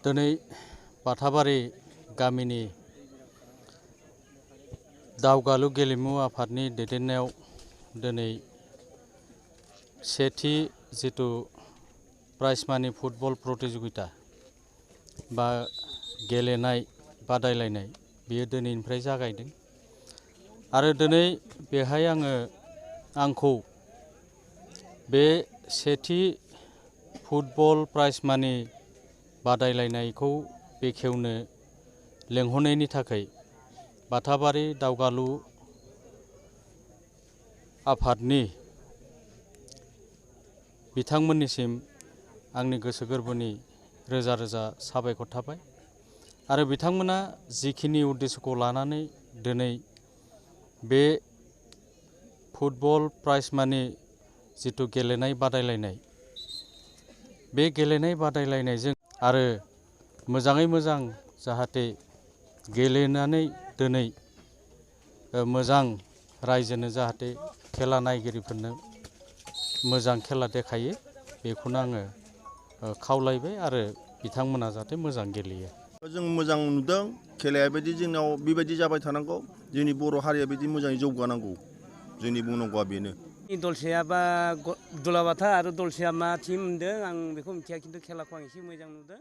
दिनै बाथाबारि गामिनि दावगालु गेलेमु आफादनि दैदेननायाव दिनै सेथि जितु प्राइज मानि फुटबल प्रतियोगिता बा गेलेनाय बादायलायनाय बेयो दिनैनिफ्राय जागायदों आरो दिनै बेहाय आंखौ बे सेथि फुटबल प्राइज मानि बादायलायनायखौ बेखेवनो लेंहरनायनि थाखाय बाथाबारि दावगालु आफादनि बिथांमोननिसिम आंनि गोसो गोरबोनि रोजा रोजा साबायखर थाबाय आरो बिथांमोना जिखिनि उद्देश्यखौ लानानै दिनै बे फुटबल प्राइज मानि जितु गेलेनाय बादायलायनाय बे गेलेनाय बादायलायनायजों आरो मोजाङै मोजां जाहाथे गेलेनानै दिनै मोजां रायजोनो जाहाथे खेला नायगिरिफोरनो मोजां खेला देखायो बेखौनो आङो खावलायबाय आरो बिथांमोना जाहाथे मोजां गेलेयो। जों मोजां नुदों खेलाया बायदि जोंनाव बेबायदि जाबाय थानांगौ जोंनि बर' हारिया बिदि मोजाङै जौगानांगौ जोंनि बुंनांगौआ बेनो। दलसेयाबा दुलाबाथा आरो दलसेया मा टिम मोनदों आं बेखौ मिथिया खिन्थु खेलाखौ आं एसे मोजां नुदों।